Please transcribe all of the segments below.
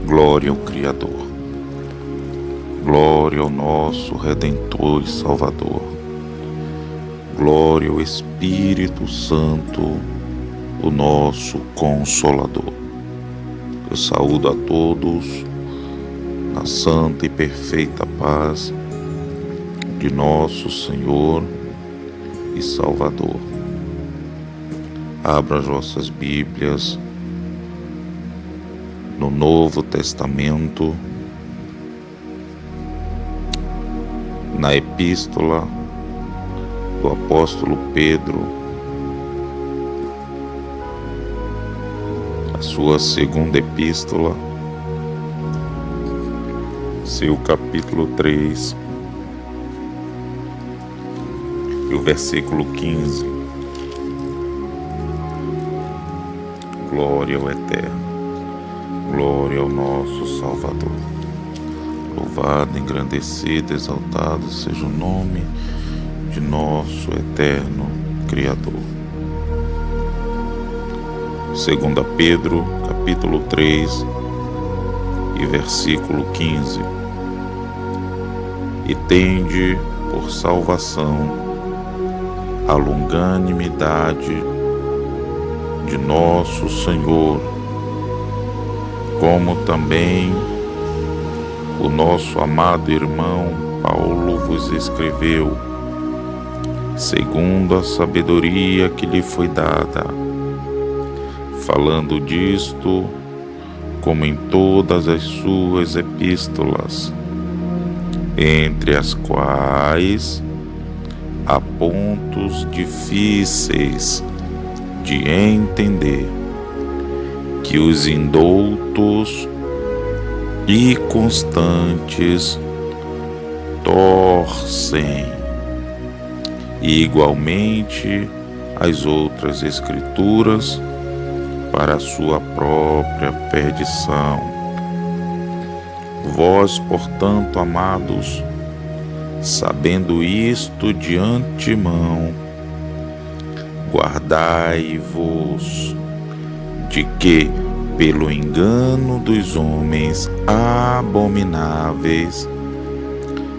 Glória ao Criador. Glória ao nosso Redentor e Salvador. Glória ao Espírito Santo, o nosso Consolador. Eu saúdo a todos na santa e perfeita paz de nosso Senhor e Salvador. Abra as vossas Bíblias no Novo Testamento, na Epístola do Apóstolo Pedro, a sua segunda epístola, seu capítulo 3, e o versículo 15. Glória ao Eterno. Glória ao nosso Salvador. Louvado, engrandecido, exaltado seja o nome de nosso eterno Criador. 2 Pedro, capítulo 3 e versículo 15. E tende por salvação a longanimidade de nosso Senhor, como também o nosso amado irmão Paulo vos escreveu, segundo a sabedoria que lhe foi dada, falando disto, como em todas as suas epístolas, entre as quais há pontos difíceis de entender, que os indoutos e constantes torcem, e igualmente as outras escrituras para a sua própria perdição. Vós, portanto, amados, sabendo isto de antemão, guardai-vos de que, pelo engano dos homens abomináveis,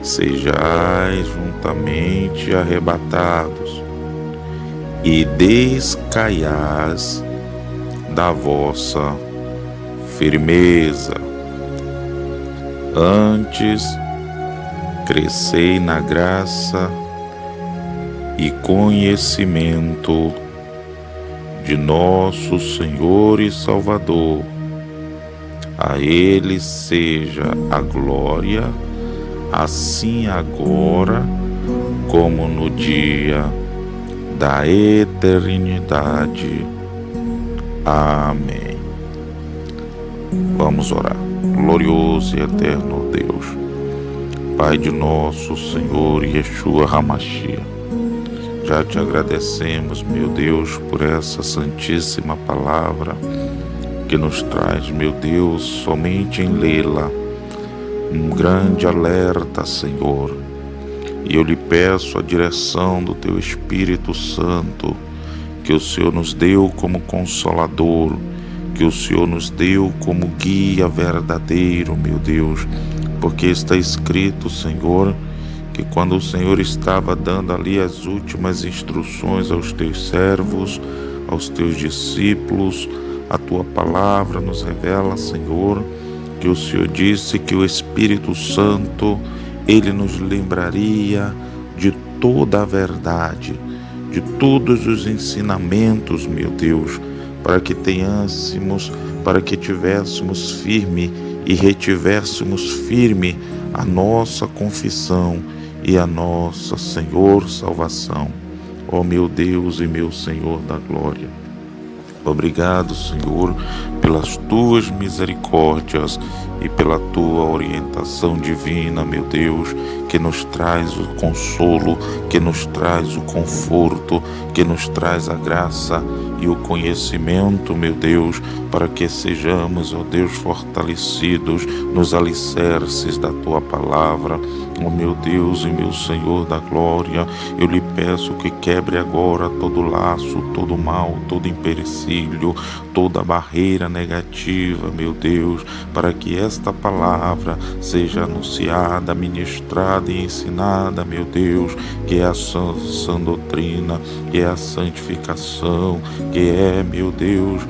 sejais juntamente arrebatados e descaiais da vossa firmeza. Antes, crescei na graça e conhecimento de nosso Senhor e Salvador. A Ele seja a glória, assim agora como no dia da eternidade. Amém. Vamos orar. Glorioso e eterno Deus, Pai de nosso Senhor Yeshua HaMashiach, já te agradecemos, meu Deus, por essa santíssima palavra que nos traz, meu Deus, somente em lê-la, um grande alerta, Senhor. E eu lhe peço a direção do Teu Espírito Santo, que o Senhor nos deu como Consolador, que o Senhor nos deu como guia verdadeiro, meu Deus, porque está escrito, Senhor, que quando o Senhor estava dando ali as últimas instruções aos teus servos, aos teus discípulos, a tua palavra nos revela, Senhor, que o Senhor disse que o Espírito Santo, ele nos lembraria de toda a verdade, de todos os ensinamentos, meu Deus, para que tivéssemos firme e retivéssemos firme a nossa confissão e a nossa, Senhor, salvação. Ó meu Deus e meu Senhor da glória, obrigado, Senhor, pelas tuas misericórdias e pela tua orientação divina, meu Deus, que nos traz o consolo, que nos traz o conforto, que nos traz a graça e o conhecimento, meu Deus, para que sejamos, ó Deus, fortalecidos nos alicerces da Tua palavra. Ó meu Deus e meu Senhor da glória, eu lhe peço que quebre agora todo laço, todo mal, todo empecilho, toda barreira negativa, meu Deus, para que esta palavra seja anunciada, ministrada e ensinada, meu Deus, que é a sã doutrina, que é a santificação, que é, meu Deus,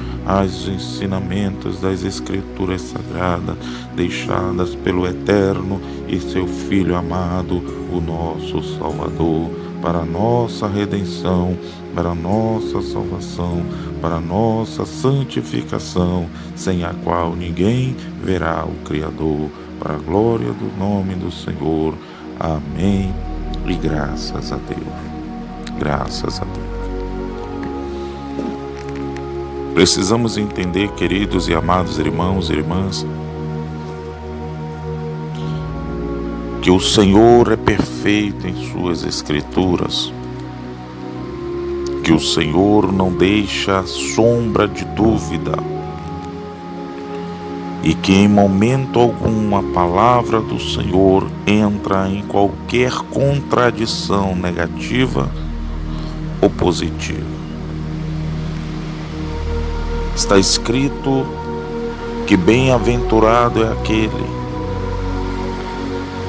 os ensinamentos das Escrituras Sagradas, deixadas pelo Eterno e seu Filho amado, o nosso Salvador, para a nossa redenção, para a nossa salvação, para a nossa santificação, sem a qual ninguém verá o Criador, para a glória do nome do Senhor. Amém. E graças a Deus. Graças a Deus. Precisamos entender, queridos e amados irmãos e irmãs, que o Senhor é perfeito em suas Escrituras, que o Senhor não deixa sombra de dúvida e que em momento algum a palavra do Senhor entra em qualquer contradição negativa ou positiva. Está escrito que bem-aventurado é aquele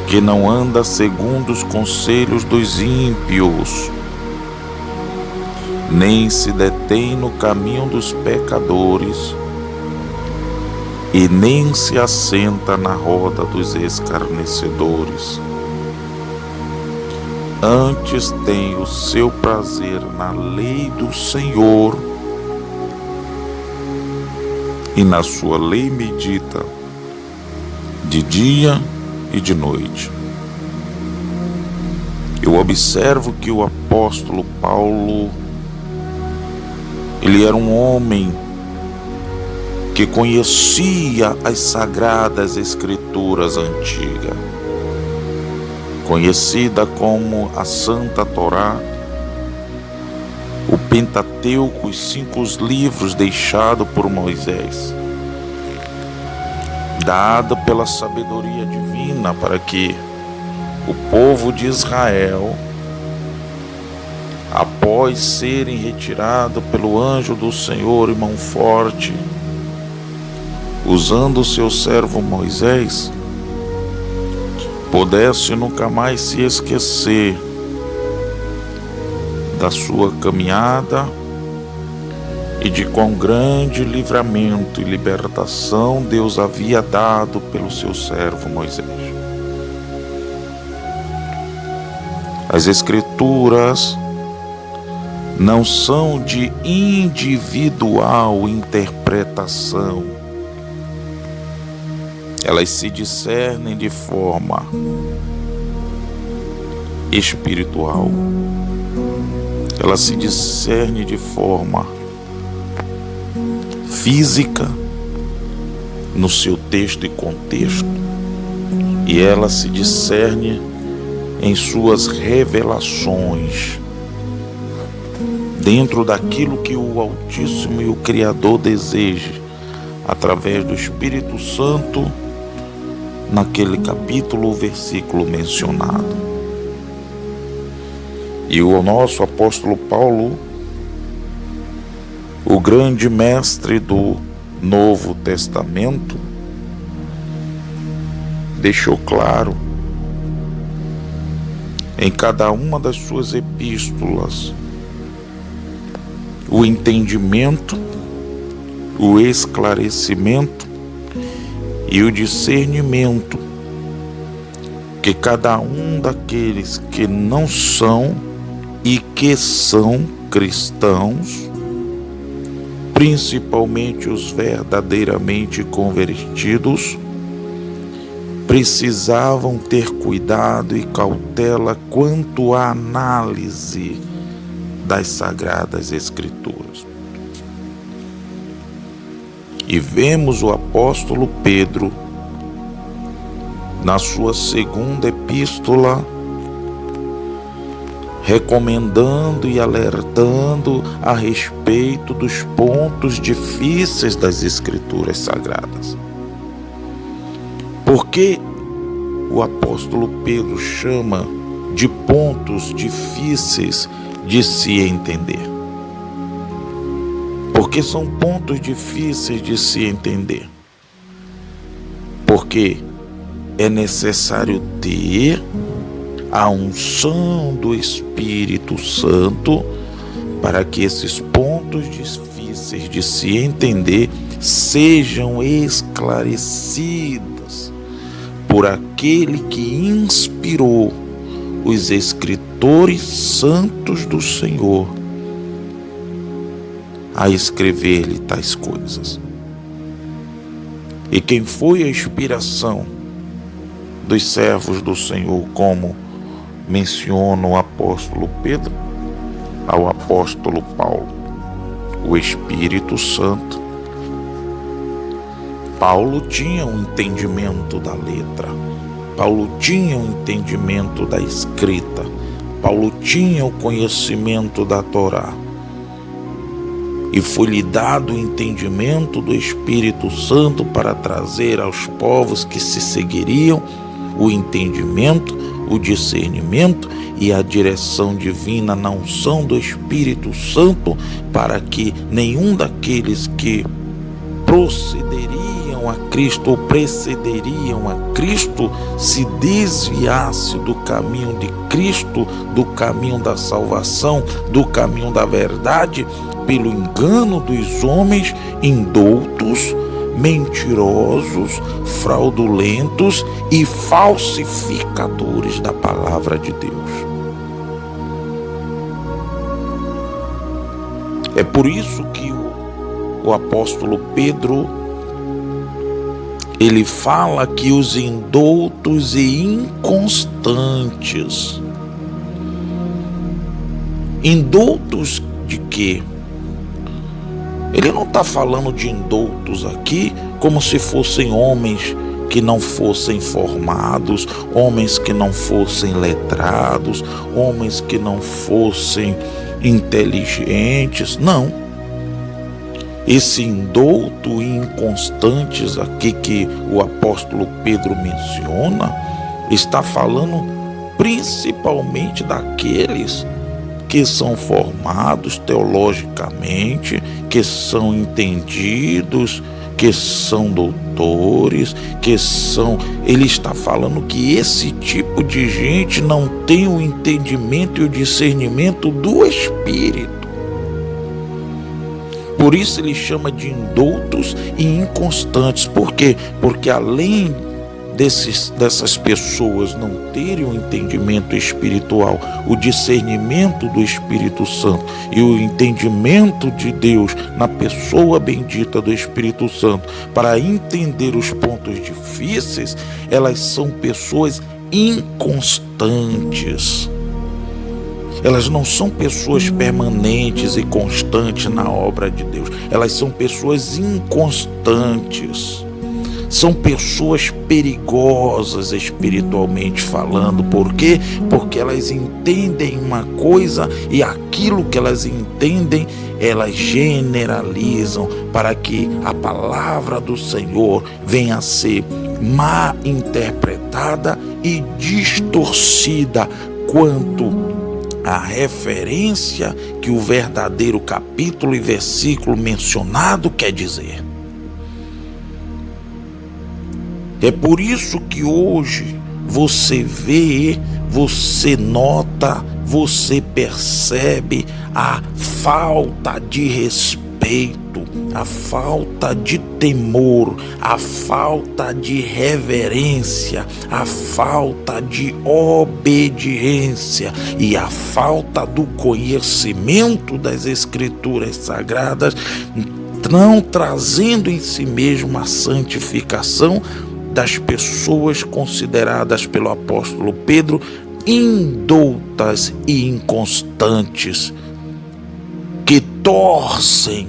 que não anda segundo os conselhos dos ímpios, nem se detém no caminho dos pecadores, e nem se assenta na roda dos escarnecedores. Antes tem o seu prazer na lei do Senhor, e na sua lei medita de dia e de noite. Eu observo que o apóstolo Paulo, ele era um homem que conhecia as sagradas Escrituras antigas, conhecida como a Santa Torá, o Pentateuco, os 5 livros deixados por Moisés, dado pela sabedoria divina para que o povo de Israel, após serem retirados pelo anjo do Senhor em mão forte, usando o seu servo Moisés, pudesse nunca mais se esquecer da sua caminhada e de quão grande livramento e libertação Deus havia dado pelo seu servo Moisés. As Escrituras não são de individual interpretação. Elas se discernem de forma espiritual. Elas se discernem de forma física, no seu texto e contexto, e ela se discerne em suas revelações, dentro daquilo que o Altíssimo e o Criador deseja, através do Espírito Santo, naquele capítulo ou versículo mencionado. E o nosso apóstolo Paulo, o grande mestre do Novo Testamento, deixou claro em cada uma das suas epístolas o entendimento, o esclarecimento e o discernimento que cada um daqueles que não são e que são cristãos, principalmente os verdadeiramente convertidos, precisavam ter cuidado e cautela quanto à análise das Sagradas Escrituras. E vemos o apóstolo Pedro, na sua segunda epístola, recomendando e alertando a respeito dos pontos difíceis das Escrituras Sagradas. Por que o apóstolo Pedro chama de pontos difíceis de se entender? Porque são pontos difíceis de se entender. Porque é necessário ter a unção do Espírito Santo para que esses pontos difíceis de se entender sejam esclarecidos por aquele que inspirou os escritores santos do Senhor a escrever-lhe tais coisas. E quem foi a inspiração dos servos do Senhor, como menciona o apóstolo Pedro, ao apóstolo Paulo? O Espírito Santo. Paulo tinha um entendimento da letra, Paulo tinha um entendimento da escrita, Paulo tinha o conhecimento da Torá. E foi-lhe dado o entendimento do Espírito Santo para trazer aos povos que se seguiriam o entendimento, o discernimento e a direção divina na unção do Espírito Santo, para que nenhum daqueles que procederiam a Cristo ou precederiam a Cristo se desviasse do caminho de Cristo, do caminho da salvação, do caminho da verdade, pelo engano dos homens indoutos, mentirosos, fraudulentos e falsificadores da palavra de Deus. É por isso que o apóstolo Pedro, ele fala que os indoutos e inconstantes. Indoutos de quê? Ele não está falando de indoutos aqui como se fossem homens que não fossem formados, homens que não fossem letrados, homens que não fossem inteligentes. Não. Esse indouto e inconstantes aqui que o apóstolo Pedro menciona, está falando principalmente daqueles que são formados teologicamente, que são entendidos, que são doutores, Ele está falando que esse tipo de gente não tem o entendimento e o discernimento do Espírito. Por isso ele chama de indoutos e inconstantes. Por quê? Porque além dessas pessoas não terem o entendimento espiritual, o discernimento do Espírito Santo e o entendimento de Deus na pessoa bendita do Espírito Santo, para entender os pontos difíceis, elas são pessoas inconstantes. Elas não são pessoas permanentes e constantes na obra de Deus. Elas são pessoas inconstantes. São pessoas perigosas espiritualmente falando. Por quê? Porque elas entendem uma coisa e aquilo que elas entendem, elas generalizam para que a palavra do Senhor venha a ser mal interpretada e distorcida quanto a referência que o verdadeiro capítulo e versículo mencionado quer dizer. É por isso que hoje você vê, você nota, você percebe a falta de respeito, a falta de temor, a falta de reverência, a falta de obediência e a falta do conhecimento das Escrituras Sagradas, não trazendo em si mesmo a santificação das pessoas consideradas pelo apóstolo Pedro indoutas e inconstantes, que torcem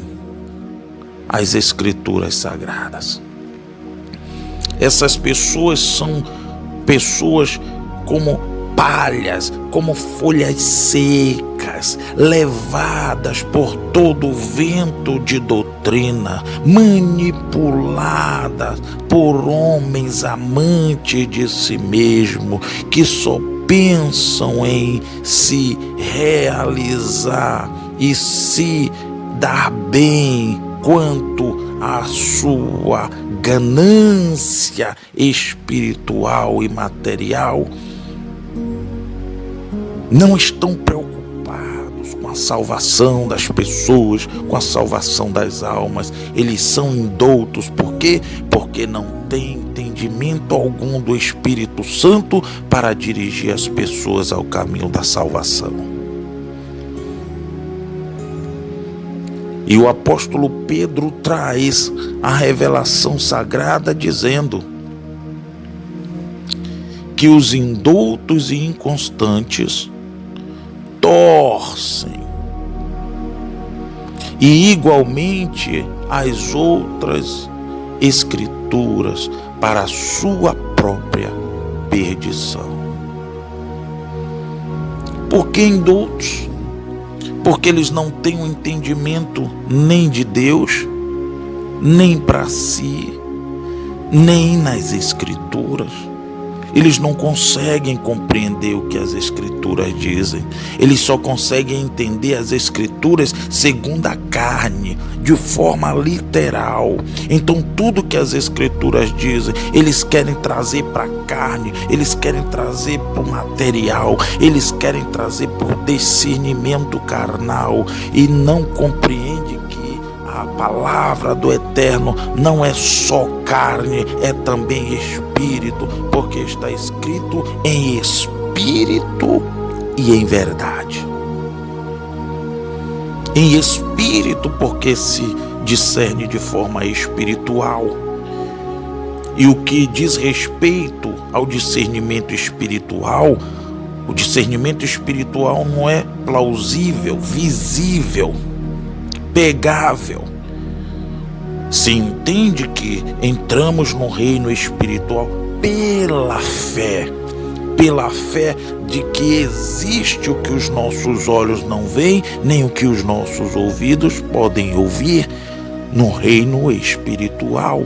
as Escrituras Sagradas. Essas pessoas são pessoas como palhas, como folhas secas, levadas por todo o vento de doutrina, manipuladas por homens amantes de si mesmo, que só pensam em se realizar e se dar bem quanto à sua ganância espiritual e material. Não estão preocupados com a salvação das pessoas, com a salvação das almas. Eles são indoutos. Por quê? Porque não têm entendimento algum do Espírito Santo para dirigir as pessoas ao caminho da salvação. E o apóstolo Pedro traz a revelação sagrada dizendo que os indoutos e inconstantes torcem, e igualmente as outras escrituras, para a sua própria perdição. Por que indoutos? Porque eles não têm um entendimento nem de Deus, nem para si, nem nas escrituras. Eles não conseguem compreender o que as escrituras dizem. Eles só conseguem entender as escrituras segundo a carne, de forma literal. Então tudo que as escrituras dizem, eles querem trazer para a carne, eles querem trazer para o material, eles querem trazer por discernimento carnal, e não compreendem que a palavra do Eterno não é só carne, é também espírito, porque está escrito em espírito e em verdade. Em espírito, porque se discerne de forma espiritual. E o que diz respeito ao discernimento espiritual, o discernimento espiritual não é plausível, visível, pegável. Se entende que entramos no reino espiritual pela fé de que existe o que os nossos olhos não veem, nem o que os nossos ouvidos podem ouvir no reino espiritual.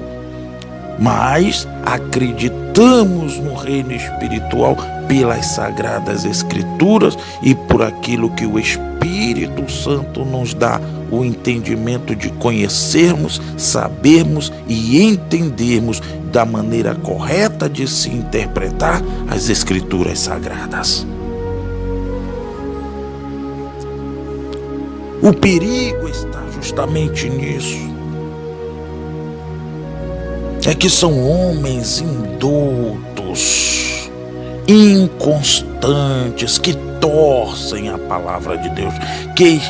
Mas acreditamos no reino espiritual pelas sagradas escrituras e por aquilo que o Espírito Santo nos dá o entendimento de conhecermos, sabermos e entendermos da maneira correta de se interpretar as escrituras sagradas. O perigo está justamente nisso. É que são homens indoutos, inconstantes, que torcem a palavra de Deus, que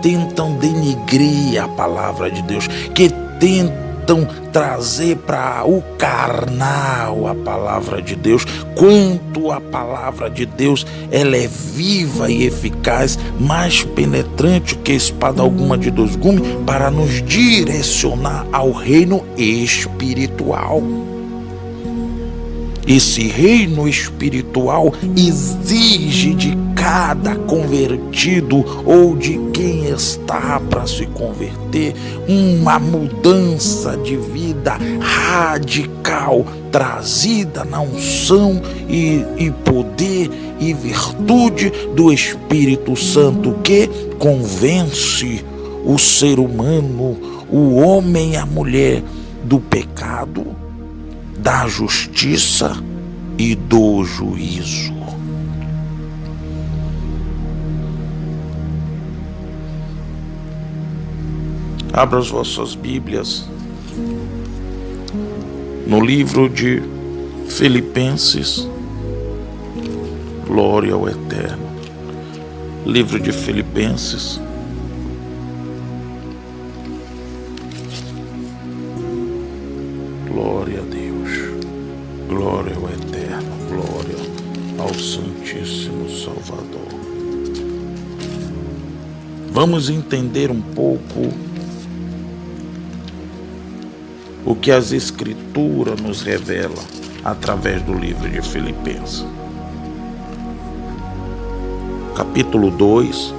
tentam denigrir a palavra de Deus, que tentam trazer para o carnal a palavra de Deus, quanto a palavra de Deus ela é viva e eficaz, mais penetrante que espada alguma de dois gumes, para nos direcionar ao reino espiritual. Esse reino espiritual exige de cada convertido ou de quem está para se converter uma mudança de vida radical, trazida na unção e poder e virtude do Espírito Santo, que convence o ser humano, o homem e a mulher, do pecado, da justiça e do juízo. Abra as vossas Bíblias no livro de Filipenses. Glória ao Eterno. Livro de Filipenses. Glória a Deus. Glória ao Eterno. Glória ao Santíssimo Salvador. Vamos entender um pouco o que as Escrituras nos revelam através do livro de Filipenses. capítulo 2,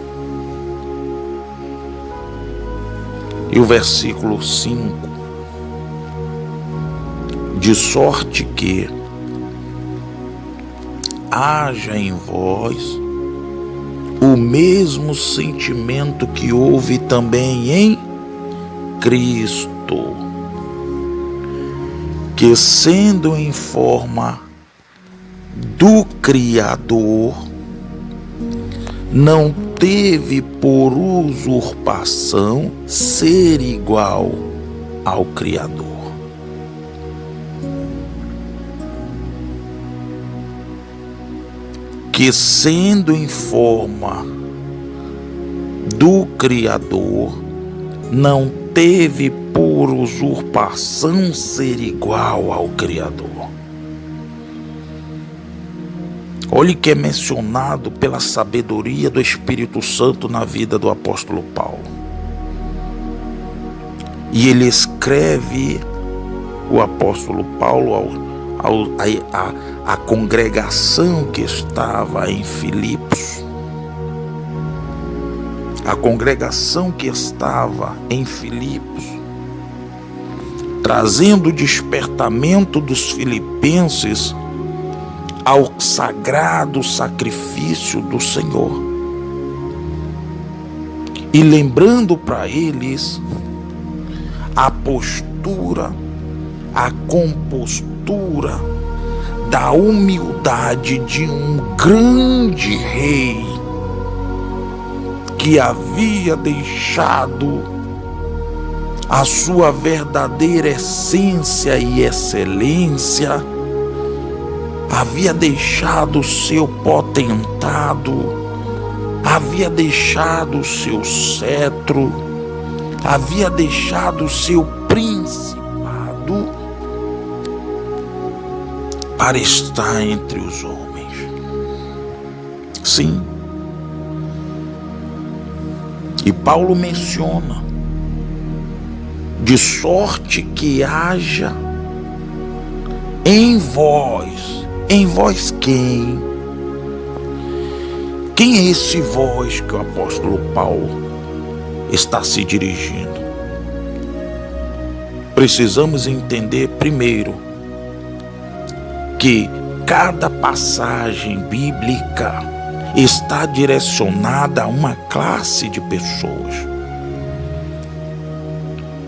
e o versículo 5, de sorte que haja em vós o mesmo sentimento que houve também em Cristo, que sendo em forma do Criador, não teve por usurpação ser igual ao Criador. Que sendo em forma do Criador, não teve por usurpação ser igual ao Criador. Olhe que é mencionado pela sabedoria do Espírito Santo na vida do apóstolo Paulo. E ele escreve, o apóstolo Paulo, a congregação que estava em Filipos. A congregação que estava em Filipos, trazendo o despertamento dos filipenses ao sagrado sacrifício do Senhor. E lembrando para eles a postura, a compostura da humildade de um grande rei que havia deixado a sua verdadeira essência e excelência, havia deixado o seu potentado, havia deixado o seu cetro, havia deixado o seu principado para estar entre os homens. Sim. E Paulo menciona, de sorte que haja em vós quem? Quem é esse vós que o apóstolo Paulo está se dirigindo? Precisamos entender primeiro que cada passagem bíblica está direcionada a uma classe de pessoas.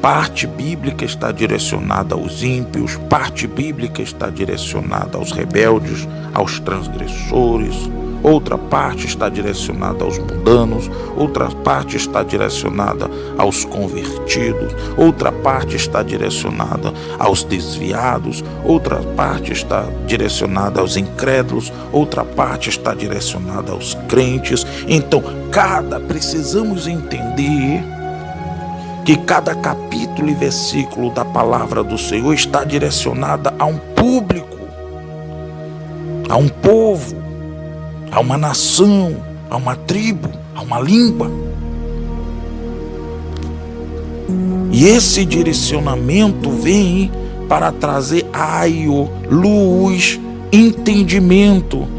Parte bíblica está direcionada aos ímpios, parte bíblica está direcionada aos rebeldes, aos transgressores, outra parte está direcionada aos mundanos, outra parte está direcionada aos convertidos, outra parte está direcionada aos desviados, outra parte está direcionada aos incrédulos, outra parte está direcionada aos crentes. Então, precisamos entender que cada capítulo e versículo da palavra do Senhor está direcionada a um público, a um povo, a uma nação, a uma tribo, a uma língua. E esse direcionamento vem para trazer aio, luz, entendimento,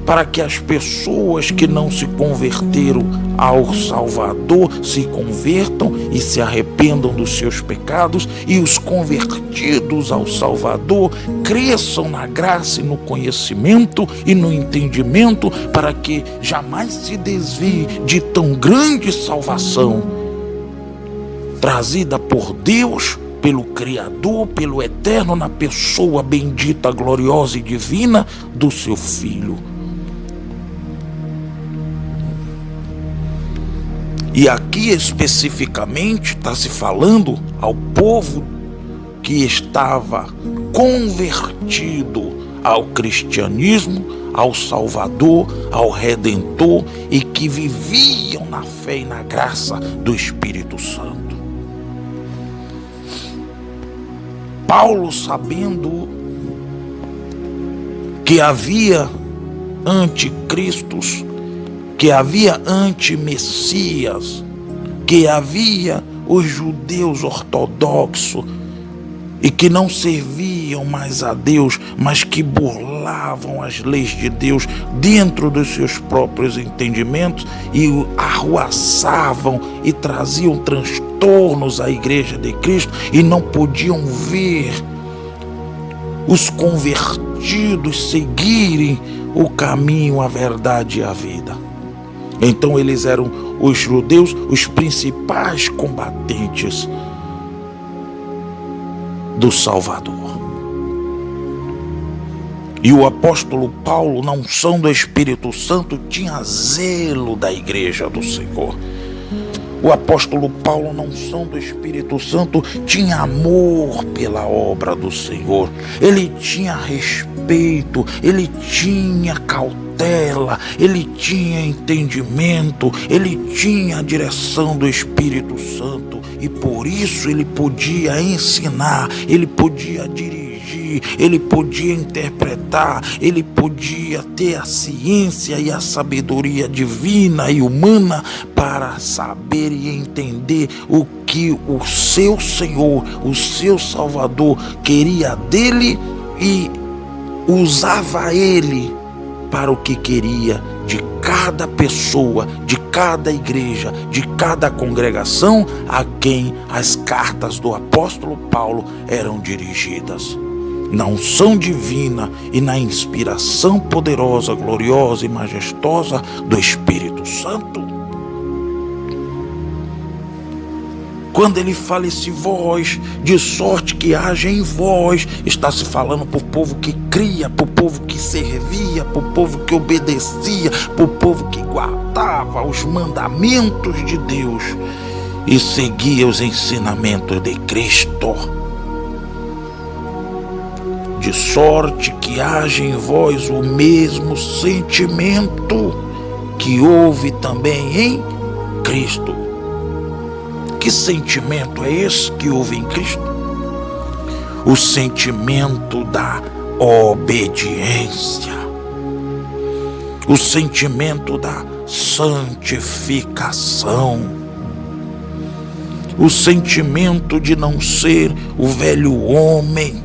para que as pessoas que não se converteram ao Salvador se convertam e se arrependam dos seus pecados, e os convertidos ao Salvador cresçam na graça e no conhecimento e no entendimento, para que jamais se desvie de tão grande salvação trazida por Deus, pelo Criador, pelo Eterno, na pessoa bendita, gloriosa e divina do seu Filho. E aqui especificamente está se falando ao povo que estava convertido ao cristianismo, ao Salvador, ao Redentor, e que viviam na fé e na graça do Espírito Santo. Paulo, sabendo que havia anticristos, que havia antimessias, que havia os judeus ortodoxos e que não serviam mais a Deus, mas que burlavam as leis de Deus dentro dos seus próprios entendimentos e arruaçavam e traziam transtornos à igreja de Cristo e não podiam ver os convertidos seguirem o caminho, a verdade e a vida. Então eles eram os judeus, os principais combatentes do Salvador. E o apóstolo Paulo, na unção do Espírito Santo, tinha zelo da igreja do Senhor. O apóstolo Paulo, na unção do Espírito Santo, tinha amor pela obra do Senhor. Ele tinha respeito, ele tinha cautela, ele tinha entendimento, ele tinha a direção do Espírito Santo. E por isso ele podia ensinar, ele podia dirigir, ele podia interpretar, ele podia ter a ciência e a sabedoria divina e humana para saber e entender o que o seu Senhor, o seu Salvador queria dele e usava ele para o que queria de cada pessoa, de cada igreja, de cada congregação a quem as cartas do apóstolo Paulo eram dirigidas. Na unção divina e na inspiração poderosa, gloriosa e majestosa do Espírito Santo. Quando ele fala esse vós, de sorte que haja em vós, está se falando para o povo que cria, para o povo que servia, para o povo que obedecia, para o povo que guardava os mandamentos de Deus e seguia os ensinamentos de Cristo. De sorte que haja em vós o mesmo sentimento que houve também em Cristo. Que sentimento é esse que houve em Cristo? O sentimento da obediência. O sentimento da santificação. O sentimento de não ser o velho homem,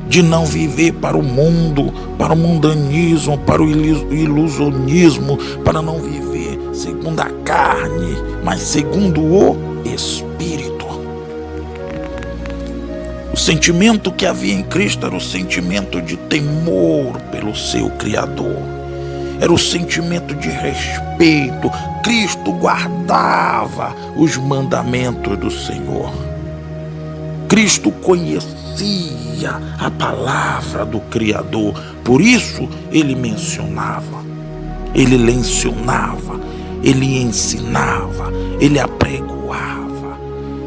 de não viver para o mundo, para o mundanismo, para o ilusionismo, para não viver segundo a carne, mas segundo o Espírito. O sentimento que havia em Cristo era o sentimento de temor pelo seu Criador. Era o sentimento de respeito. Cristo guardava os mandamentos do Senhor. Cristo conhecia a palavra do Criador. Por isso ele mencionava, ele lecionava, ele ensinava, ele apregoava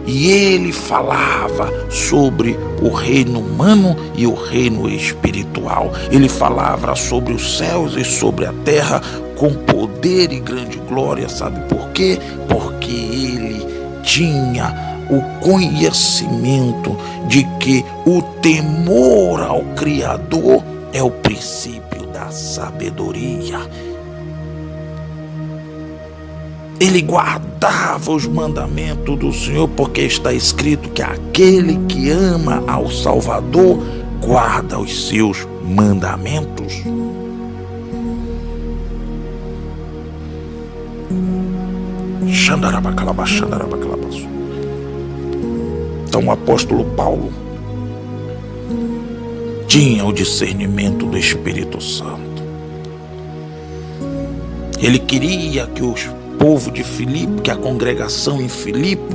e ele falava sobre o reino humano e o reino espiritual. Ele falava sobre os céus e sobre a terra com poder e grande glória. Sabe por quê? Porque ele tinha o conhecimento de que o temor ao Criador é o princípio da sabedoria. Ele guardava os mandamentos do Senhor, porque está escrito que aquele que ama ao Salvador guarda os seus mandamentos. Então o apóstolo Paulo tinha o discernimento do Espírito Santo. Ele queria que o povo de Filipe, que a congregação em Filipe,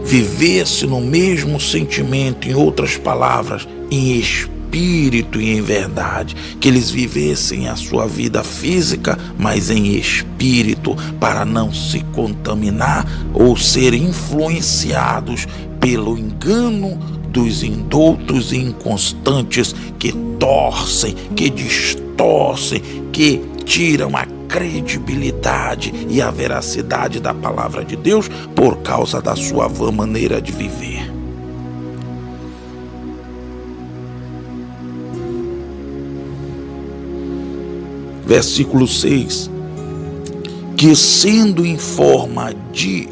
vivesse no mesmo sentimento, em outras palavras, em espírito e em verdade, que eles vivessem a sua vida física, mas em espírito, para não se contaminar ou ser influenciados pelo engano dos indoutos e inconstantes que torcem, que distorcem, que tiram a credibilidade e a veracidade da palavra de Deus por causa da sua vã maneira de viver. Versículo 6: que sendo em forma de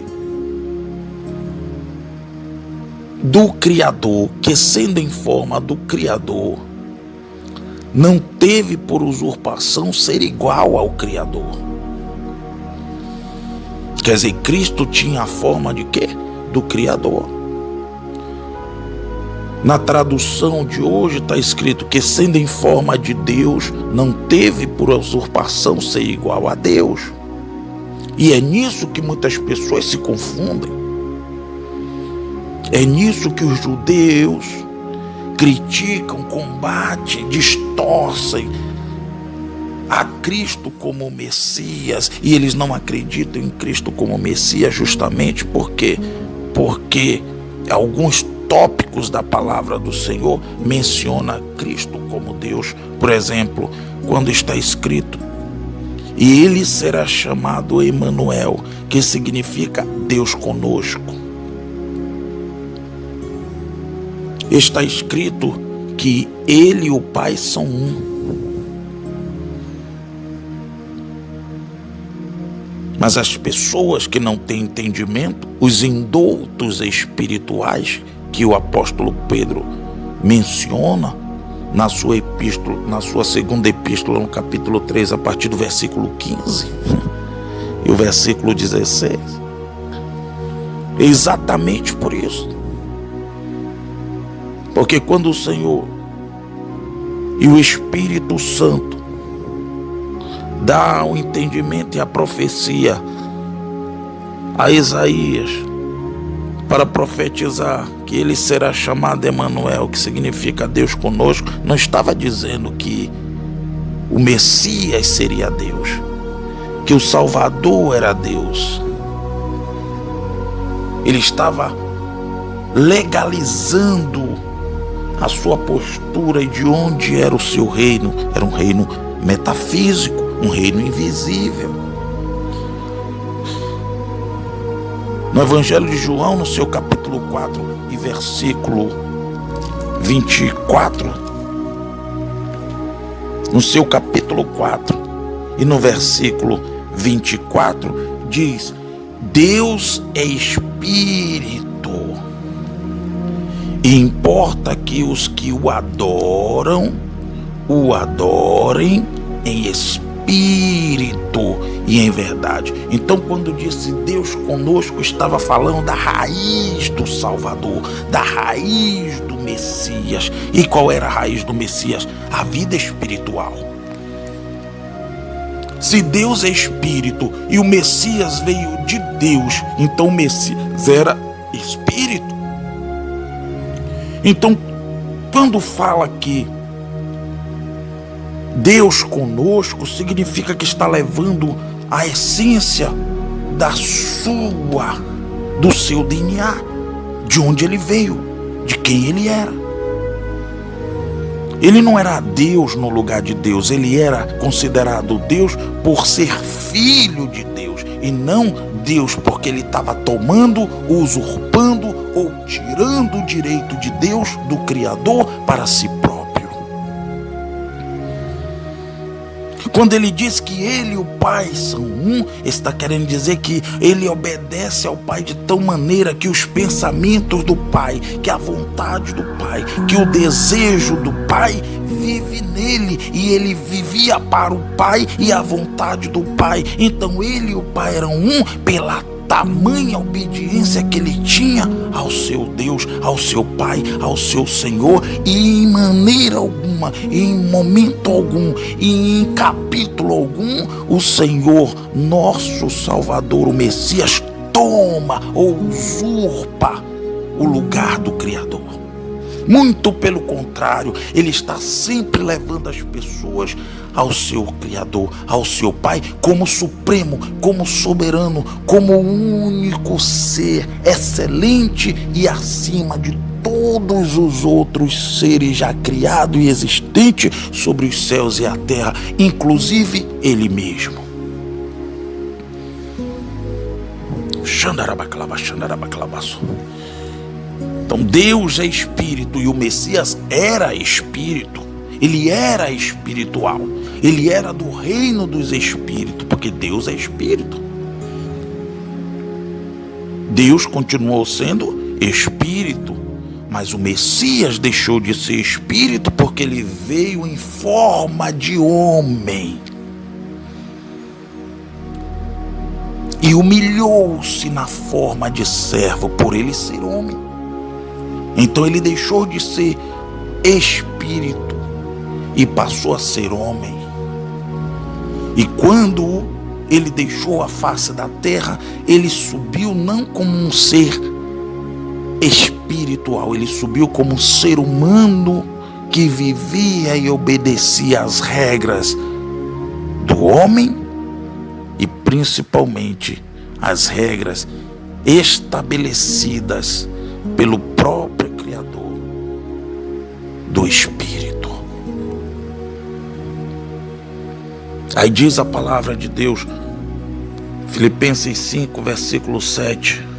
do Criador, que sendo em forma do Criador, não teve por usurpação ser igual ao Criador. Quer dizer, Cristo tinha a forma de quê? Do Criador. Na tradução de hoje está escrito que sendo em forma de Deus, não teve por usurpação ser igual a Deus. E é nisso que muitas pessoas se confundem. É nisso que os judeus criticam, combatem, distorcem a Cristo como Messias, e eles não acreditam em Cristo como Messias justamente porque alguns tópicos da palavra do Senhor menciona Cristo como Deus. Por exemplo, quando está escrito: e ele será chamado Emanuel, que significa Deus conosco. Está escrito que ele e o Pai são um. Mas as pessoas que não têm entendimento, os indoutos espirituais que o apóstolo Pedro menciona na sua epístola, na sua segunda epístola, no capítulo 3, a partir do versículo 15 e o versículo 16. É exatamente por isso. Porque quando o Senhor e o Espírito Santo dá o entendimento e a profecia a Isaías para profetizar que ele será chamado Emanuel, que significa Deus conosco, não estava dizendo que o Messias seria Deus, que o Salvador era Deus. Ele estava legalizando a sua postura e de onde era o seu reino. Era um reino metafísico, um reino invisível. No Evangelho de João, no seu capítulo 4 e versículo 24, no seu capítulo 4 e no versículo 24, diz: Deus é Espírito, e importa que os que o adorem em espírito e em verdade. Então, quando disse Deus conosco, estava falando da raiz do Salvador, da raiz do Messias. E qual era a raiz do Messias? A vida espiritual. Se Deus é espírito e o Messias veio de Deus, então o Messias era espírito. Então, quando fala que Deus conosco, significa que está levando a essência do seu DNA, de onde ele veio, de quem ele era. Ele não era Deus no lugar de Deus, ele era considerado Deus por ser filho de Deus, e não Deus porque ele estava tomando, usurpando ou tirando o direito de Deus, do Criador, para si próprio. Quando ele diz que ele e o Pai são um, está querendo dizer que ele obedece ao Pai de tal maneira que os pensamentos do Pai, que a vontade do Pai, que o desejo do Pai vive nele, e ele vivia para o Pai e a vontade do Pai. Então ele e o Pai eram um pela tamanha obediência que ele tinha ao seu Deus, ao seu Pai, ao seu Senhor. E em maneira alguma, em momento algum, e em capítulo algum, o Senhor, nosso Salvador, o Messias, toma ou usurpa o lugar do Criador. Muito pelo contrário, ele está sempre levando as pessoas ao seu Criador, ao seu Pai, como supremo, como soberano, como o único ser excelente e acima de todos os outros seres já criados e existentes sobre os céus e a terra, inclusive ele mesmo. Então Deus é espírito e o Messias era espírito. Ele era espiritual. Ele era do reino dos espíritos, porque Deus é espírito. Deus continuou sendo espírito Mas o Messias deixou de ser espírito porque ele veio em forma de homem. E humilhou-se na forma de servo por ele ser homem. Então ele deixou de ser espírito e passou a ser homem. E quando ele deixou a face da terra, ele subiu não como um ser espiritual, ele subiu como um ser humano que vivia e obedecia às regras do homem e principalmente às regras estabelecidas pelo próprio Criador do Espírito. Aí diz a palavra de Deus, Filipenses 5, versículo 7,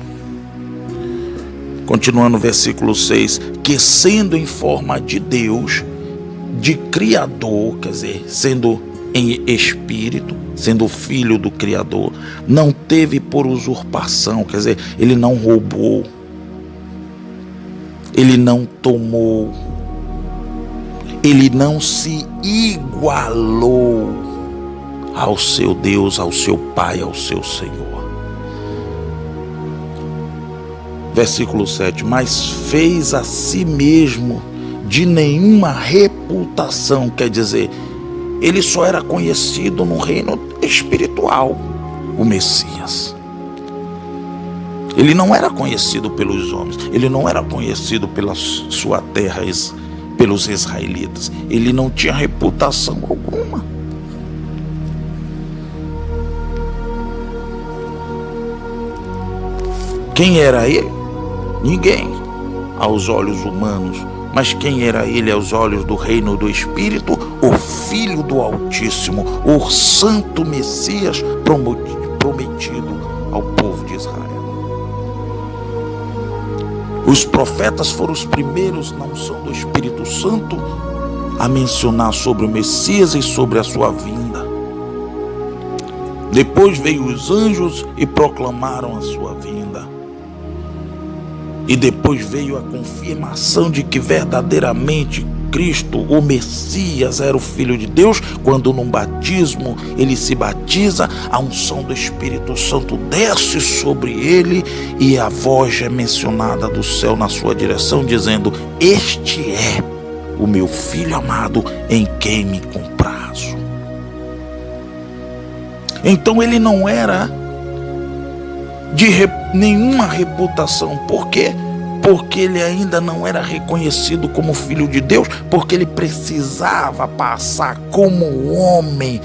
continuando o versículo 6, que sendo em forma de Deus, de Criador, quer dizer, sendo em espírito, sendo filho do Criador, não teve por usurpação, quer dizer, ele não roubou, ele não tomou, ele não se igualou ao seu Deus, ao seu Pai, ao seu Senhor. Versículo 7, mas fez a si mesmo de nenhuma reputação, quer dizer, ele só era conhecido no reino espiritual, o Messias. Ele não era conhecido pelos homens, ele não era conhecido pela sua terra, pelos israelitas, ele não tinha reputação alguma. Quem era ele? Ninguém aos olhos humanos, mas quem era ele aos olhos do reino do Espírito? O Filho do Altíssimo, o Santo Messias prometido ao povo de Israel. Os profetas foram os primeiros na unção do Espírito Santo a mencionar sobre o Messias e sobre a sua vinda. Depois veio os anjos e proclamaram a sua vinda. E depois veio a confirmação de que verdadeiramente Cristo, o Messias, era o Filho de Deus, quando num batismo ele se batiza, a unção do Espírito Santo desce sobre ele e a voz é mencionada do céu na sua direção, dizendo: este é o meu Filho amado em quem me comprazo. Então ele não era de nenhuma reputação. Por quê? Porque ele ainda não era reconhecido como Filho de Deus, porque ele precisava passar como homem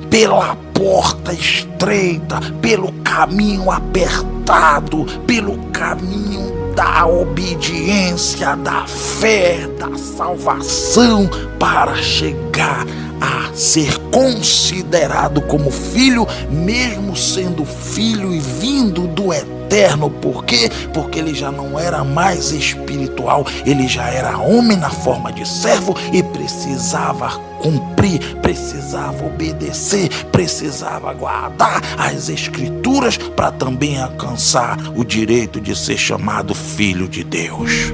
pela porta estreita, pelo caminho apertado, pelo caminho da obediência, da fé, da salvação, para chegar a ser considerado como filho, mesmo sendo filho e vindo do eterno. Por quê? Porque ele já não era mais espiritual, ele já era homem na forma de servo e precisava cumprir, precisava obedecer, precisava guardar as escrituras para também alcançar o direito de ser chamado filho de Deus.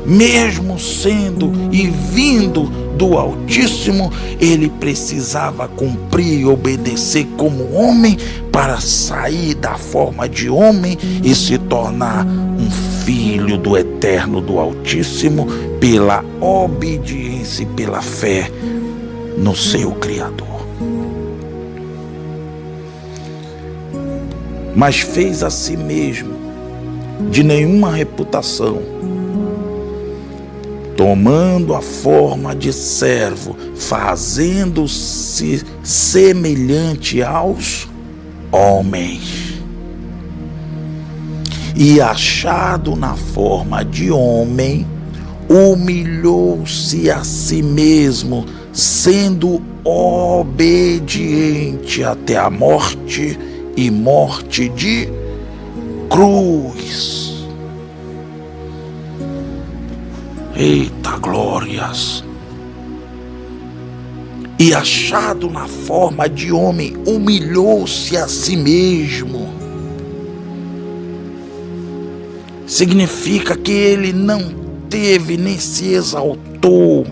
Mesmo sendo e vindo do Altíssimo, ele precisava cumprir e obedecer como homem para sair da forma de homem e se tornar um filho do Eterno, do Altíssimo, pela obediência e pela fé no seu Criador. Mas fez a si mesmo de nenhuma reputação, tomando a forma de servo, fazendo-se semelhante aos homens. E achado na forma de homem, humilhou-se a si mesmo, sendo obediente até a morte e morte de cruz. Eita glórias! E achado na forma de homem, humilhou-se a si mesmo, significa que ele não teve, nem se exaltou,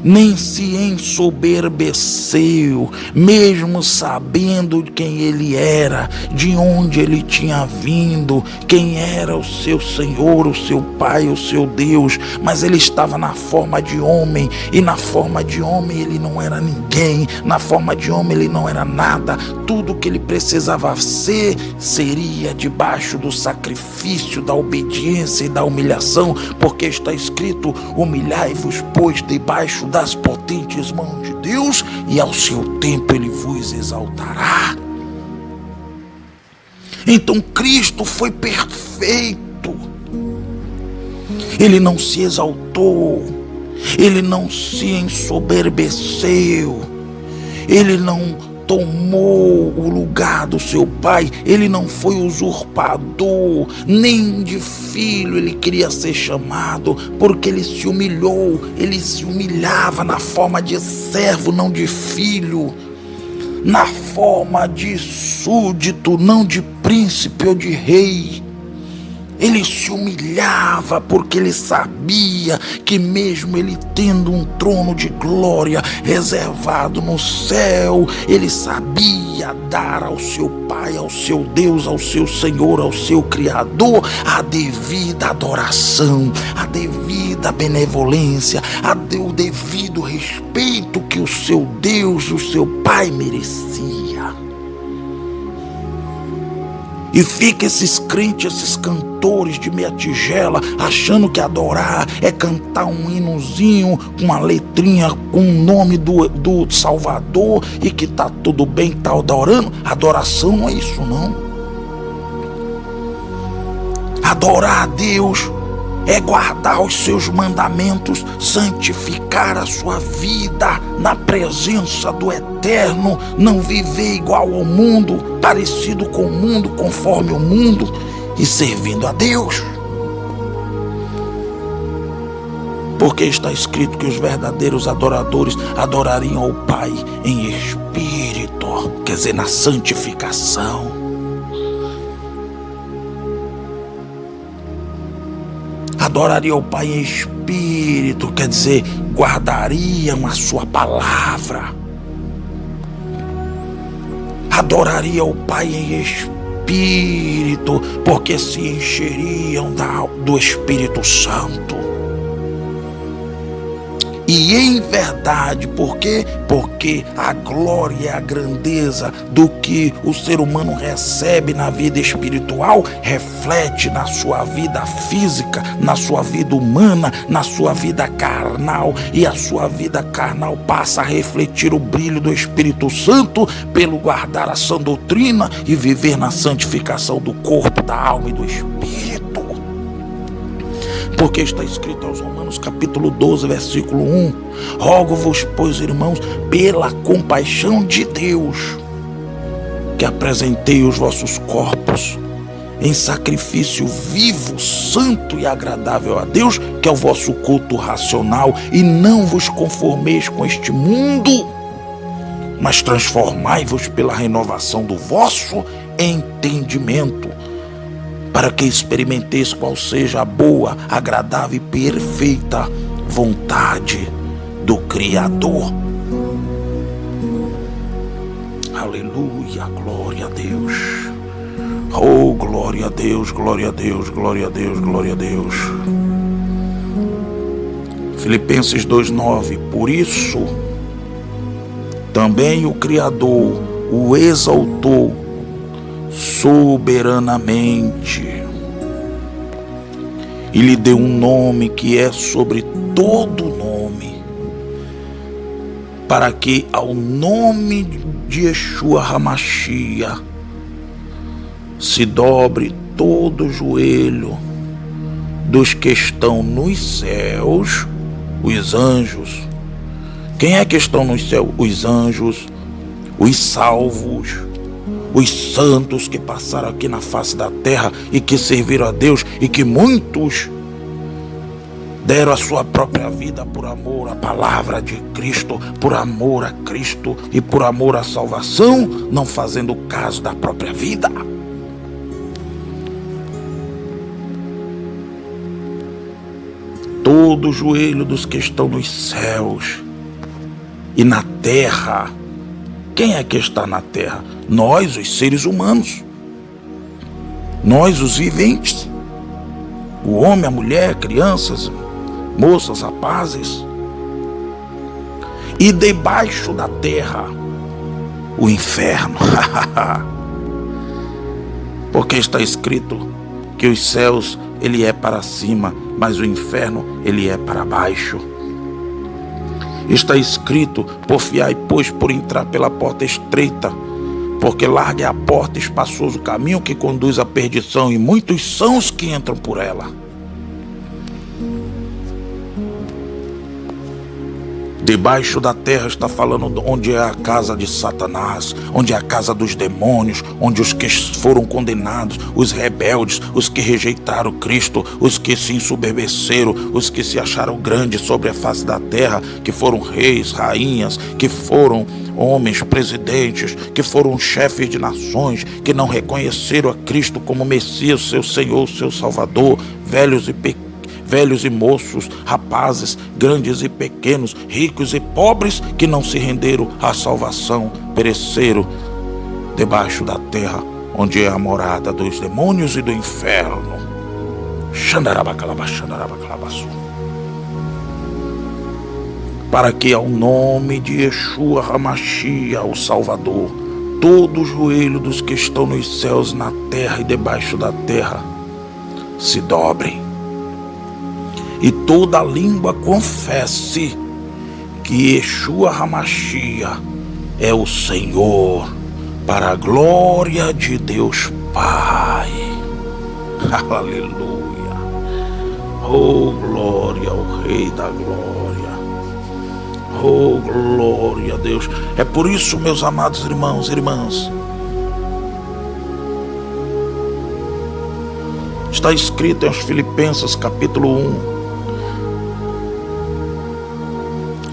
nem se ensoberbeceu, mesmo sabendo quem ele era, de onde ele tinha vindo, quem era o seu Senhor, o seu Pai, o seu Deus, mas ele estava na forma de homem, e na forma de homem ele não era ninguém, na forma de homem ele não era nada. Tudo que ele precisava ser seria debaixo do sacrifício, da obediência e da humilhação, porque está escrito: humilhai-vos, pois, debaixo das potentes mãos de Deus, e ao seu tempo ele vos exaltará. Então Cristo foi perfeito. Ele não se exaltou, ele não se ensoberbeceu, ele não tomou o lugar do seu pai, ele não foi usurpador, nem de filho ele queria ser chamado, porque ele se humilhou, ele se humilhava na forma de servo, não de filho, na forma de súdito, não de príncipe ou de rei. Ele se humilhava porque ele sabia que mesmo ele tendo um trono de glória reservado no céu, ele sabia dar ao seu Pai, ao seu Deus, ao seu Senhor, ao seu Criador, a devida adoração, a devida benevolência, o devido respeito que o seu Deus, o seu Pai merecia. E fica esses crentes, esses cantores de meia tigela, achando que adorar é cantar um hinozinho com uma letrinha com o nome do Salvador e que tá tudo bem, tá adorando. Adoração não é isso, não. Adorar a Deus é guardar os seus mandamentos, santificar a sua vida na presença do Eterno, não viver igual ao mundo, parecido com o mundo, conforme o mundo, e servindo a Deus. Porque está escrito que os verdadeiros adoradores adorariam ao Pai em espírito, quer dizer, na santificação. Adoraria o Pai em espírito, quer dizer, guardariam a sua palavra. Adoraria o Pai em espírito, porque se encheriam do Espírito Santo. E em verdade, por quê? Porque a glória e a grandeza do que o ser humano recebe na vida espiritual reflete na sua vida física, na sua vida humana, na sua vida carnal. E a sua vida carnal passa a refletir o brilho do Espírito Santo pelo guardar a sã doutrina e viver na santificação do corpo, da alma e do espírito. Porque está escrito aos Romanos capítulo 12, versículo 1: rogo-vos, pois, irmãos, pela compaixão de Deus, que apresentei os vossos corpos em sacrifício vivo, santo e agradável a Deus, que é o vosso culto racional, e não vos conformeis com este mundo, mas transformai-vos pela renovação do vosso entendimento, para que experimenteis qual seja a boa, agradável e perfeita vontade do Criador. Aleluia, glória a Deus. Oh, glória a Deus, glória a Deus, glória a Deus, glória a Deus. Filipenses 2:9: por isso também o Criador o exaltou soberanamente e lhe deu um nome que é sobre todo nome, para que ao nome de Yeshua HaMashiach se dobre todo o joelho dos que estão nos céus, os anjos. Quem é que estão nos céus? Os anjos, os salvos, os santos que passaram aqui na face da terra e que serviram a Deus, e que muitos deram a sua própria vida por amor à palavra de Cristo, por amor a Cristo e por amor à salvação, não fazendo caso da própria vida. todo joelho dos que estão nos céus e na terra. Quem é que está na terra? Nós, os seres humanos. Nós, os viventes. O homem, a mulher, crianças, moças, rapazes. E debaixo da terra, o inferno. Porque está escrito que os céus, ele é para cima, mas o inferno, ele é para baixo. Está escrito: porfiai, pois, por entrar pela porta estreita, porque larga é a porta, espaçoso o caminho que conduz à perdição, e muitos são os que entram por ela. Debaixo da terra está falando onde é a casa de Satanás, onde é a casa dos demônios, onde os que foram condenados, os rebeldes, os que rejeitaram Cristo, os que se ensoberbeceram, os que se acharam grandes sobre a face da terra, que foram reis, rainhas, que foram homens, presidentes, que foram chefes de nações, que não reconheceram a Cristo como Messias, seu Senhor, seu Salvador, velhos e moços, rapazes, grandes e pequenos, ricos e pobres, que não se renderam à salvação, pereceram debaixo da terra, onde é a morada dos demônios e do inferno. Para que ao nome de Yeshua Hamashia, o Salvador, todo joelho dos que estão nos céus, na terra e debaixo da terra, se dobrem. E toda língua confesse que Yeshua Hamashia é o Senhor, para a glória de Deus Pai. Aleluia. Oh, glória ao Rei da Glória. Oh, glória a Deus. É por isso, meus amados irmãos e irmãs, está escrito em Filipenses capítulo 1,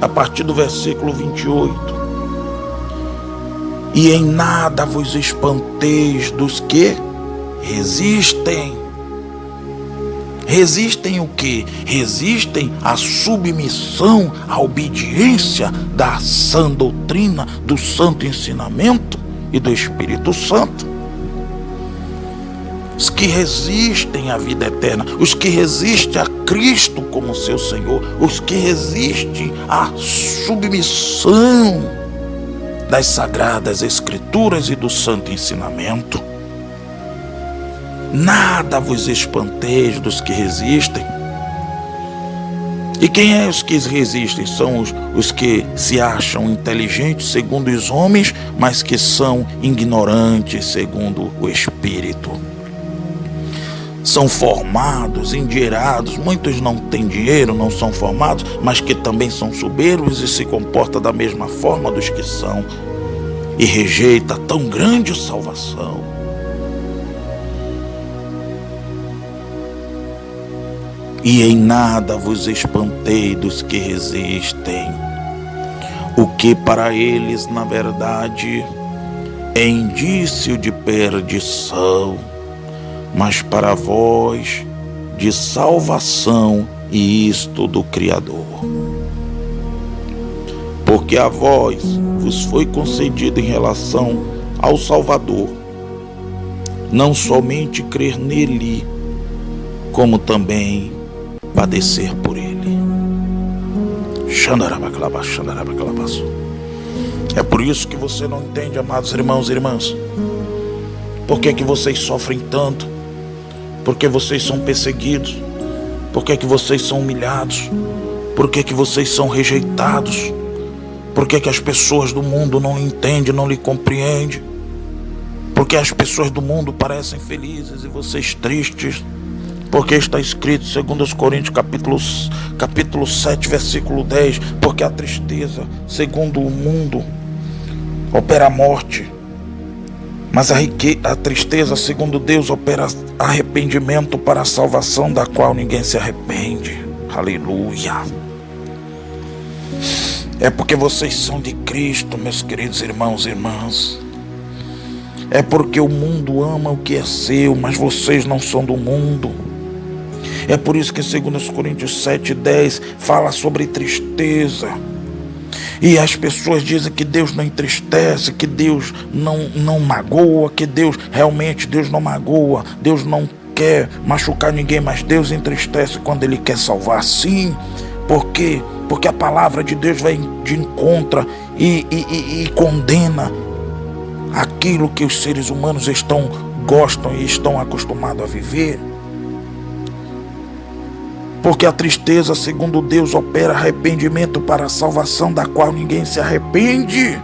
a partir do versículo 28. E em nada vos espanteis dos que resistem. Resistem o quê? Resistem à submissão, à obediência da sã doutrina, do santo ensinamento e do Espírito Santo. Os que resistem à vida eterna, os que resistem a Cristo como seu Senhor, os que resistem à submissão das sagradas Escrituras e do santo ensinamento. Nada vos espanteis dos que resistem. E quem é os que resistem? São os que se acham inteligentes segundo os homens, mas que são ignorantes segundo o Espírito. São formados, endinheirados, muitos não têm dinheiro, não são formados, mas que também são soberbos e se comportam da mesma forma dos que são, e rejeita tão grande salvação. E em nada vos espantei dos que resistem, o que para eles, na verdade, é indício de perdição, mas para vós de salvação, e isto do Criador. Porque a vós vos foi concedido em relação ao Salvador, não somente crer nele, como também padecer por ele. É por isso que você não entende, amados irmãos e irmãs. Por que que vocês sofrem tanto? Por que vocês são perseguidos? Por que que vocês são humilhados? Por que que vocês são rejeitados? Por que que as pessoas do mundo não entendem, não lhe compreendem? Por que as pessoas do mundo parecem felizes e vocês tristes? Porque está escrito, segundo os Coríntios, capítulo 7, versículo 10, porque a tristeza, segundo o mundo, opera a morte, mas a tristeza, segundo Deus, opera arrependimento para a salvação, da qual ninguém se arrepende. Aleluia. É porque vocês são de Cristo, meus queridos irmãos e irmãs. É porque o mundo ama o que é seu, mas vocês não são do mundo. É por isso que em 2 Coríntios 7:10 fala sobre tristeza. E as pessoas dizem que Deus não entristece, que Deus não magoa, que Deus não magoa, Deus não quer machucar ninguém, mas Deus entristece quando Ele quer salvar. Sim, porque a palavra de Deus vai de encontro e condena aquilo que os seres humanos gostam e estão acostumados a viver. Porque a tristeza, segundo Deus, opera arrependimento para a salvação, da qual ninguém se arrepende.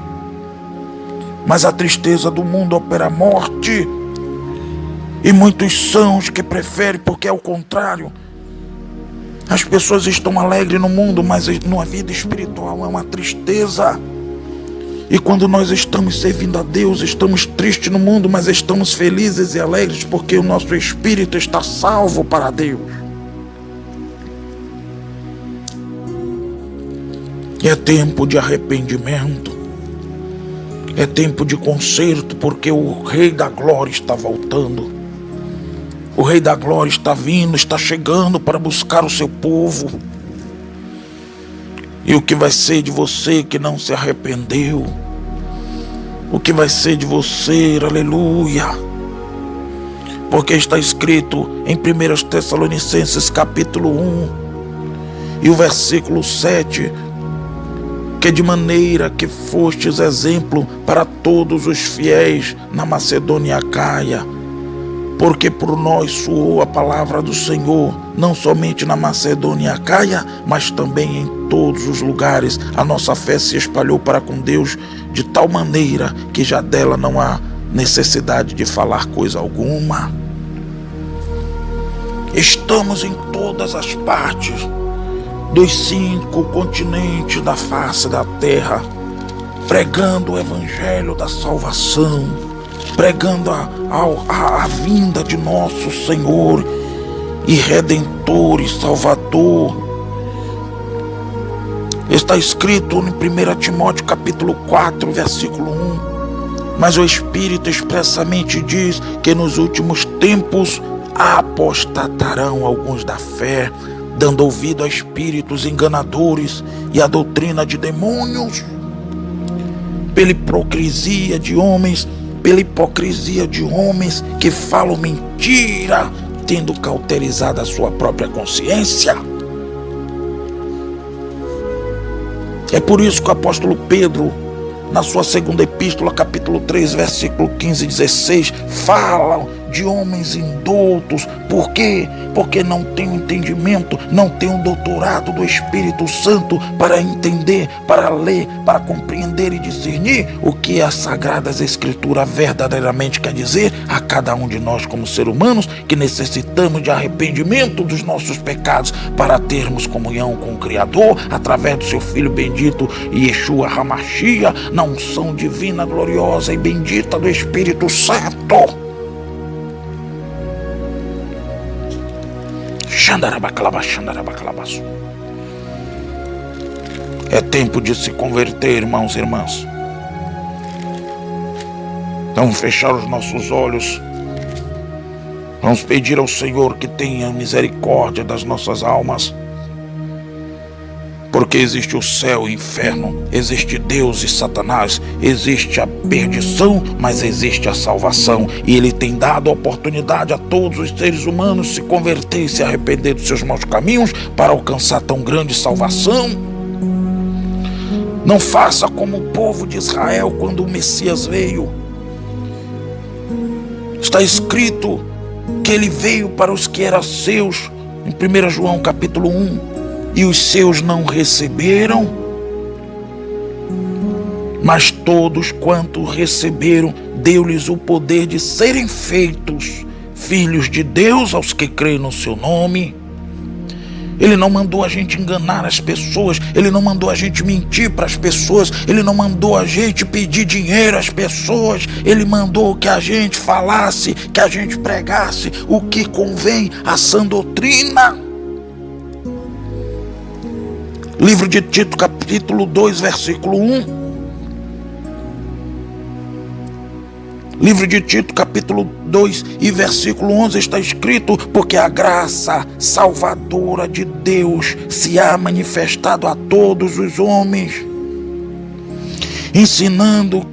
Mas a tristeza do mundo opera morte. E muitos são os que preferem, porque é o contrário. As pessoas estão alegres no mundo, mas na vida espiritual é uma tristeza. E quando nós estamos servindo a Deus, estamos tristes no mundo, mas estamos felizes e alegres porque o nosso espírito está salvo para Deus. É tempo de arrependimento. É tempo de conserto, porque o Rei da Glória está voltando. O Rei da Glória está vindo, está chegando para buscar o seu povo. E o que vai ser de você que não se arrependeu? O que vai ser de você, aleluia? Porque está escrito em 1 Tessalonicenses capítulo 1 e o versículo 7, que de maneira que fostes exemplo para todos os fiéis na Macedônia e Acaia, porque por nós soou a palavra do Senhor, não somente na Macedônia e Acaia, mas também em todos os lugares. A nossa fé se espalhou para com Deus de tal maneira que já dela não há necessidade de falar coisa alguma. Estamos em todas as partes dos 5 continentes da face da terra, pregando o evangelho da salvação, pregando a vinda de nosso Senhor e Redentor e Salvador. Está escrito em 1 Timóteo capítulo 4, versículo 1, mas o Espírito expressamente diz que nos últimos tempos apostatarão alguns da fé, dando ouvido a espíritos enganadores e a doutrina de demônios, pela hipocrisia de homens que falam mentira, tendo cauterizado a sua própria consciência. É por isso que o apóstolo Pedro, na sua segunda epístola, capítulo 3, versículo 15 e 16, fala de homens indoutos. Por quê? Porque não tem o entendimento, não tem o doutorado do Espírito Santo para entender, para ler, para compreender e discernir o que as Sagradas Escrituras verdadeiramente quer dizer a cada um de nós como seres humanos, que necessitamos de arrependimento dos nossos pecados para termos comunhão com o Criador através do seu Filho bendito Yeshua HaMashiach, na unção divina, gloriosa e bendita do Espírito Santo. É tempo de se converter, irmãos e irmãs. Vamos fechar os nossos olhos. Vamos pedir ao Senhor que tenha misericórdia das nossas almas. Porque existe o céu e o inferno, existe Deus e Satanás, existe a perdição, mas existe a salvação. E Ele tem dado a oportunidade a todos os seres humanos se converter e se arrepender dos seus maus caminhos para alcançar tão grande salvação. Não faça como o povo de Israel quando o Messias veio. Está escrito que Ele veio para os que eram seus, em 1 João capítulo 1. E os seus não receberam, mas todos quanto receberam, deu-lhes o poder de serem feitos filhos de Deus aos que creem no seu nome. Ele não mandou a gente enganar as pessoas, Ele não mandou a gente mentir para as pessoas, Ele não mandou a gente pedir dinheiro às pessoas, Ele mandou que a gente falasse, que a gente pregasse o que convém à sã doutrina. Livro de Tito, capítulo 2, versículo 1. Livro de Tito, capítulo 2 e versículo 11 está escrito: porque a graça salvadora de Deus se há manifestado a todos os homens, ensinando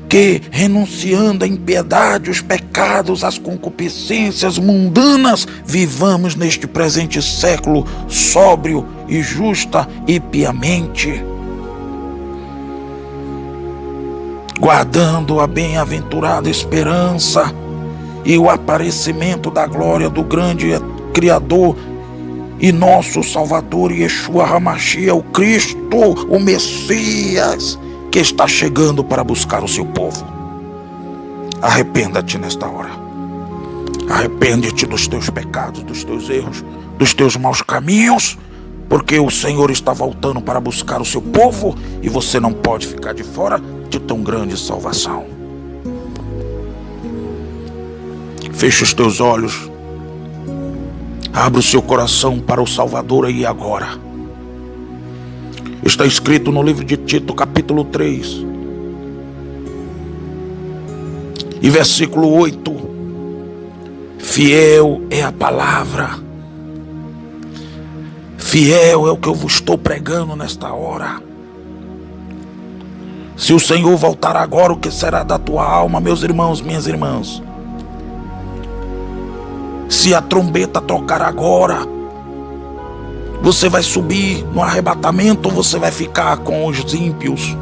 que, renunciando à impiedade, os pecados, as concupiscências mundanas, vivamos neste presente século sóbrio e justa e piamente, guardando a bem-aventurada esperança e o aparecimento da glória do grande Criador e nosso Salvador Yeshua HaMashiach, o Cristo, o Messias, que está chegando para buscar o seu povo. Arrependa-te nesta hora. Arrepende-te dos teus pecados, dos teus erros, dos teus maus caminhos, porque o Senhor está voltando para buscar o seu povo e você não pode ficar de fora de tão grande salvação. Feche os teus olhos. Abra o seu coração para o Salvador aí agora. Está escrito no livro de Tito, capítulo 3 e versículo 8: fiel é a palavra, fiel é o que eu vos estou pregando nesta hora. Se o Senhor voltar agora, o que será da tua alma, meus irmãos, minhas irmãs? Se a trombeta tocar agora, você vai subir no arrebatamento ou você vai ficar com os ímpios,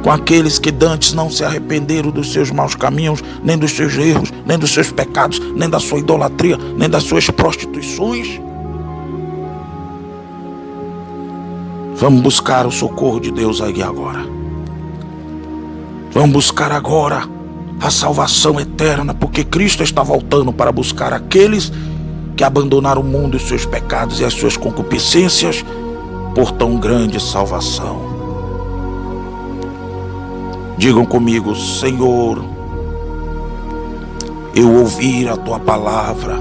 com aqueles que dantes não se arrependeram dos seus maus caminhos, nem dos seus erros, nem dos seus pecados, nem da sua idolatria, nem das suas prostituições? Vamos buscar o socorro de Deus aí agora. Vamos buscar agora a salvação eterna, porque Cristo está voltando para buscar aqueles que abandonaram o mundo e seus pecados e as suas concupiscências por tão grande salvação. Digam comigo: Senhor, eu ouvi a tua palavra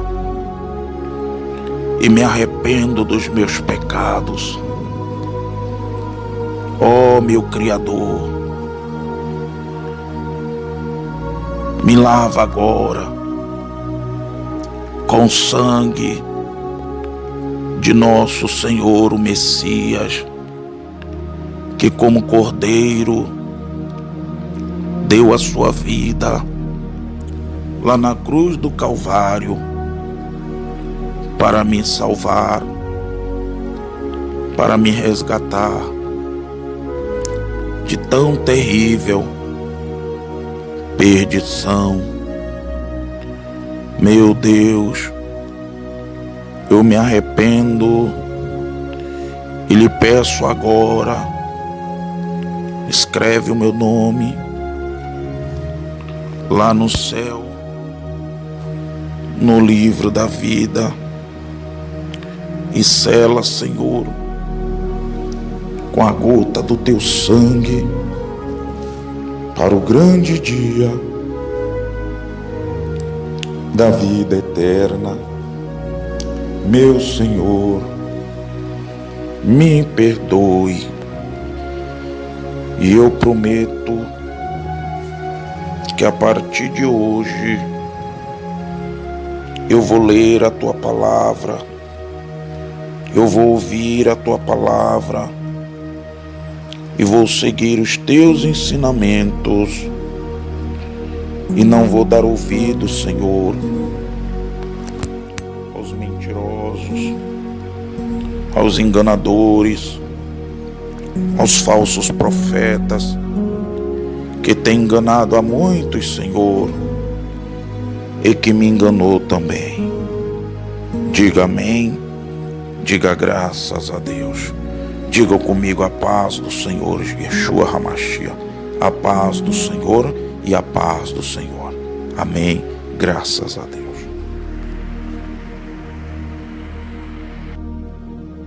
e me arrependo dos meus pecados. Ó meu Criador, me lava agora com o sangue de nosso Senhor, o Messias, que como cordeiro deu a sua vida lá na cruz do Calvário para me salvar, para me resgatar de tão terrível perdição. Meu Deus, eu me arrependo e lhe peço agora, escreve o meu nome lá no céu, no livro da vida, e sela, Senhor, com a gota do teu sangue, para o grande dia da vida eterna. Meu Senhor, me perdoe, e eu prometo que a partir de hoje eu vou ler a tua palavra, eu vou ouvir a tua palavra e vou seguir os teus ensinamentos. E não vou dar ouvido, Senhor, aos mentirosos, aos enganadores, aos falsos profetas, que têm enganado a muitos, Senhor, e que me enganou também. Diga amém, diga graças a Deus. Diga comigo: a paz do Senhor Yeshua HaMashiach, a paz do Senhor e a paz do Senhor. Amém. Graças a Deus.